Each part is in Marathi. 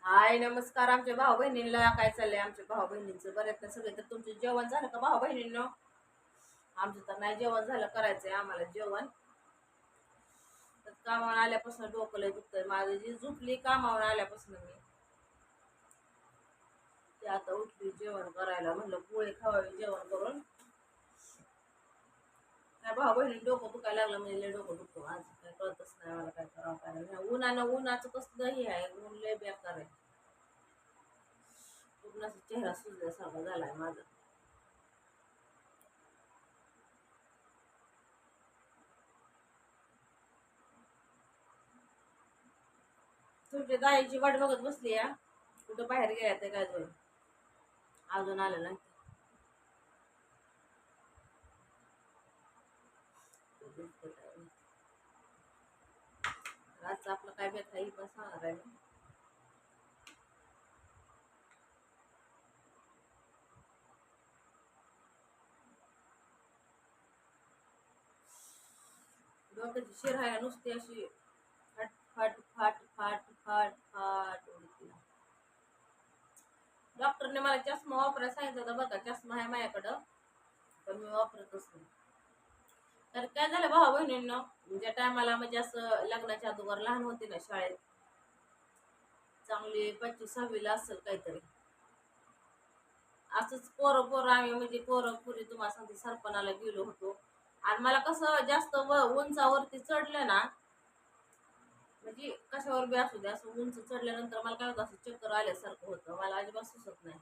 हाय नमस्कार. आमच्या भाऊ बहिणींना काय चाललंय? आमच्या भाऊ बहिणींचं बरेच ना सगळे. तर तुमचं जेवण झालं का भाऊ बहिणींनो? आमचं तर नाही जेवण झालं, करायचंय आम्हाला जेवण. तर कामावर आल्यापासून डोकं लय दुखतंय माझं. जी झोपली कामावर आल्यापासून मी, ते आता उठली जेवण करायला. म्हणलं पोळी खावावी जेवण करून. काय भाऊ बहिणी डोकं दुखायला लागलं म्हणजे लय डोकं दुखतो आज. काय कळतच नाही मला काय करावं काय नाही. उन्हाचं कसलं हे आहे, ऊन लय बेकार आहे. पूर्ण चेहरा सुजल्यासारखा झालाय माझा. तुमच्या दाईची वाट बघत बसली या. कुठं बाहेर गेल्या ते काय अजून आलं नाही. आजचं आपलं काय बेत आहे पण सांगणार आहे मी. डोक्याची शिर आहे नुसती अशी फाट फाट फाट फाट फाट फाट उडती. डॉक्टरने मला चष्मा वापरायला सांगितलं होतं बघा. चष्मा आहे माझ्याकडं, पण मी वापरतच नाही. तर काय झालं भाऊ बहिणींनो, ज्या टायमाला म्हणजे असं लग्नाच्या अगोदर लहान होते ना शाळेत, चांगली 5वी-6वीला असेल काहीतरी, असंच पोरं पोरं आम्ही म्हणजे पोरं पुरी तुम्हाला सांगते सरपणाला गेलो होतो. आणि मला कसं जास्त उंचावरती चढलं ना, म्हणजे कशावर बी असू दे, असं उंच चढल्यानंतर मला काय होतं, असं चक्कर आल्यासारखं होतं. मला अजिबात सुचत नाही,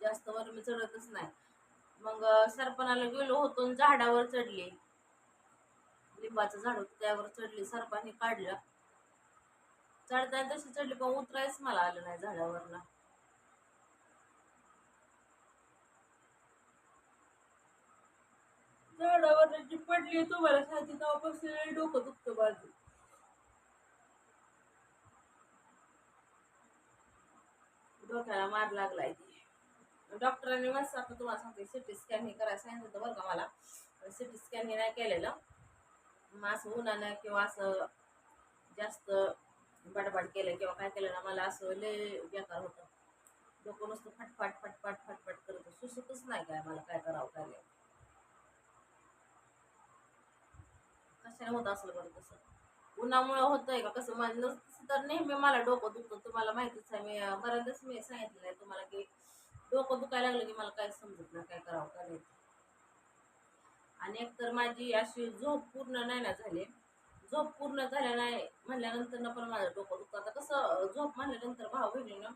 जास्त वर मी चढतच नाही. मग सरपणाला गेलो होतो आणि झाडावर चढली. लिंबाचं झाड होतं त्यावर चढली, सरपाने काढलं. चढताना तशी चढली पण उतरायच मला आलं नाही झाडावरनं. झाडावर जी पडली तुम्हाला सांगते तेव्हापासून डोकं दुखतं माझं. डोक्याला मार लागलाय ती. डॉक्टरांनी मस्त आता तुम्हाला सांगते सिटी स्कॅन हे करायला सांगितलं होतं बरं का मला. सिटी स्कॅन हे नाही केलेलं. मग असं उन्हानं किंवा असं जास्त बडबड केलं किंवा काय केलं ना, मला असं लय बेकार होतं. डोकं नुसतं फटफाट फटफाट फटफट करत सुचतच नाही काय मला काय करावं काय नाही. कशाने होत असेल बरं तसं? उन्हामुळे होतंय का कसं? माझं तर नेहमी मला डोकं दुखतं, तुम्हाला माहितीच आहे. मी बऱ्याचच मी सांगितलेलं आहे तुम्हाला की डोकं दुखायला लागलं की मला काय समजत नाही काय करावं काय नाही. आणि एकतर माझी अशी झोप पूर्ण नाही ना झाली. झोप पूर्ण झाल्या नाही म्हणल्यानंतर ना पण माझं डोकं दुखतं. आता कसं झोप म्हणल्यानंतर भाऊ बहिणीनं,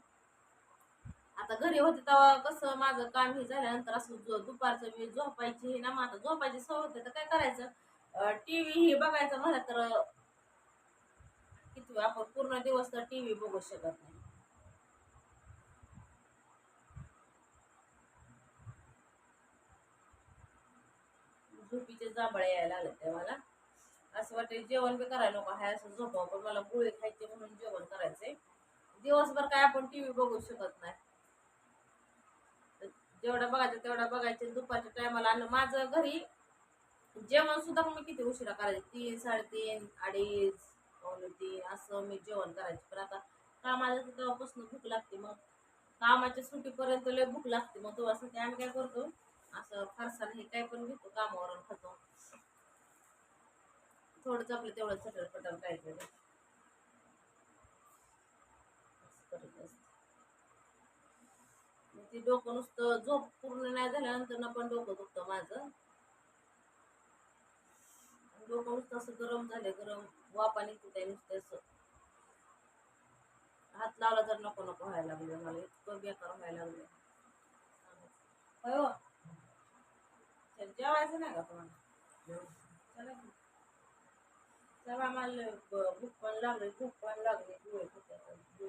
आता घरी होते तेव्हा कसं माझं काम हे झाल्यानंतर असं दुपारचं मी झोपायची हे ना, मग आता झोपायची सवय होते तर काय करायचं, टीव्ही हे बघायचं म्हणलं तर किती आपण पूर्ण दिवस तर टीव्ही बघू शकत नाही. झोपीचे जांभळे यायला लागले ते मला. असं वाटतं जेवण बी करायला नको हाय, असं झोपावं. पण मला गोळी खायची म्हणून जेवण करायचंय. दिवसभर काय आपण टीव्ही बघू शकत नाही. तर जेवढं बघायचं तेवढं बघायचं. दुपारच्या टायमाला आणि माझं घरी जेवण सुद्धा मी किती उशिरा करायचे, 3, 3:30, 2:30, 2:45 असं मी जेवण करायचे. पण आता कामाला तेव्हापासून भूक लागते. मग कामाच्या सुटीपर्यंत लय भूक लागते. मग तेव्हासाठी आम्ही काय करतो, असं फरसाण हे काय पण घेतो कामावरून खातो. थोडंच आपलं तेवढं चटरपटर काहीतरी असं करत असते. मग ती डोकं नुसतं झोप पूर्ण नाही झाल्यानंतर ना पण डोकं दुखतं माझं. डोकं नुसतं असं गरम झाले, गरम वापा निघते त्या नुसतं असं. हात लावला तर नको नको व्हायला लागले मला, इतकं बेकार व्हायला लागले. होय हो. जेवायचं नाही का तुम्हाला? चला की. चला मला भूक पण लागली, भूक पण लागली. डोळे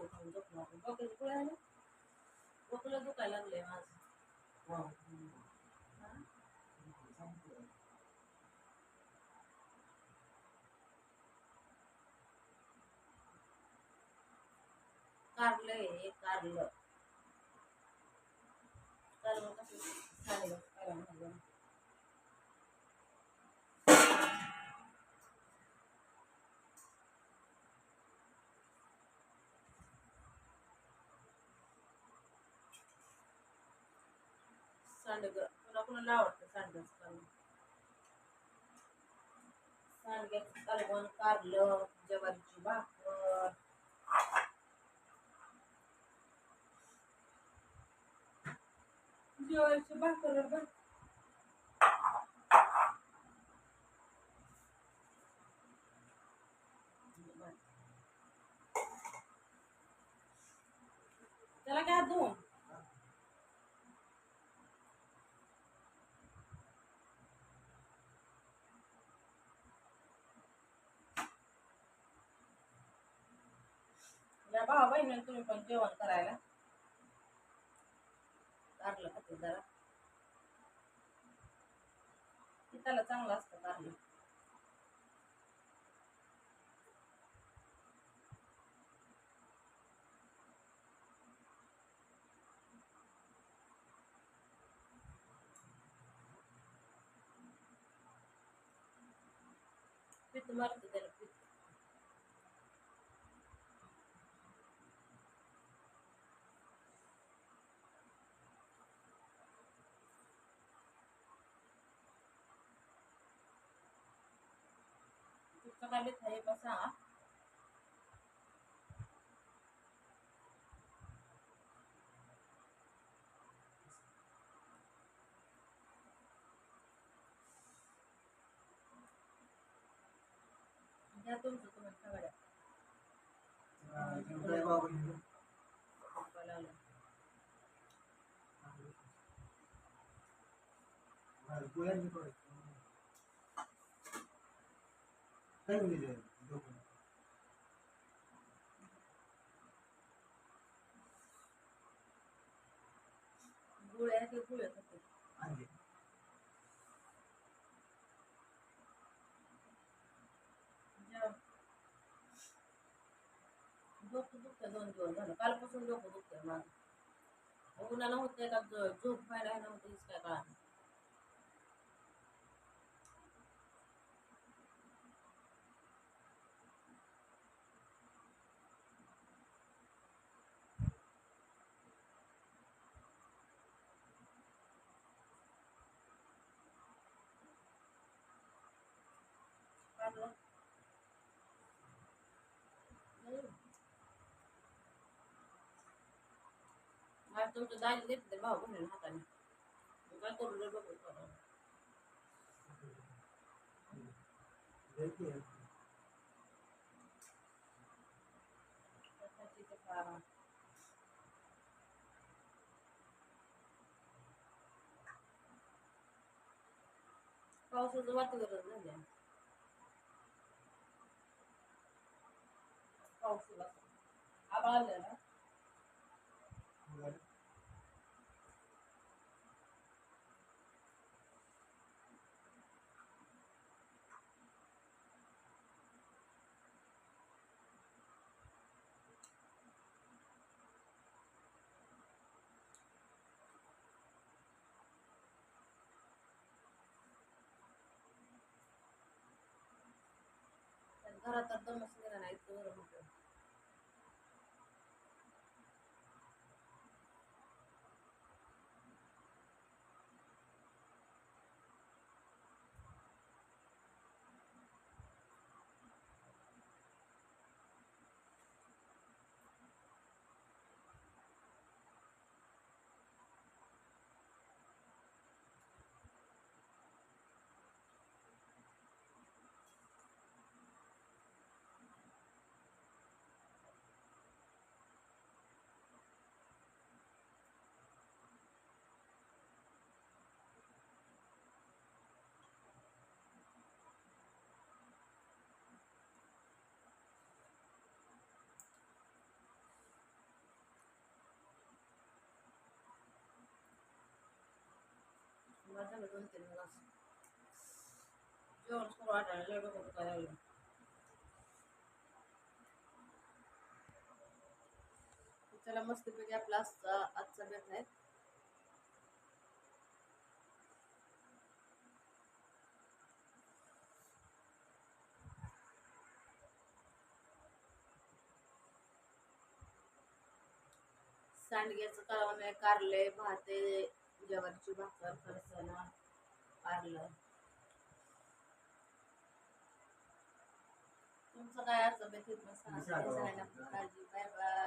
खाऊन झोपणार. डोक्याची गोळी आहे, डोकं दुखायला लागले माझं. हा? कारलं आहे कारलं. कारलं कसं झालं काय. सांडग तुला कोणाला आवडतं सांडग्याचं कालवण? सांडग्याचं कालवण, कारलं, ज्वारीची भाकर, ज्वारीची भाकर त्याला काय हात धुवून या भावा बहिणी तुम्ही पण जेवण करायला कारलं खाते जरा पिताला चांगलं असतं कारलं. पित्त मारतं त्याला पित्त. तुमचं काय बेत आहे का सांगा. घ्या तुमचं तुम्ही सगळ्या लावलं. गोळ्या ते गोळ्या खाते. डोकं दुखतं 2 दिवस झालं कालपासून डोकं दुखतंय माझं. उन्हाला होतंय का झोप व्हायला नव्हतं हेच काय कळा. आज तुमचं दाजी देते भाऊ बहिणी हाताने काय करू डोकं करा. पावसाचं वातावरण झालं पावसाला आभाळ आलं ना. घरात तर दमच निघा नाही इतकं गरम होतं. मला झालं 2-3 तास जेवण करू वाटायला लय डोकं दुखायला लागलं. त्याला मस्तपैकी आपला आजचा बेत आहे. सांडग्याचं कालवण आहे, कारले भात आहे, ज्वारीची भाकर, फरसाणा, कारलं. तुमचं काय आज तब्येत सांगा. काळजी. Bye bye.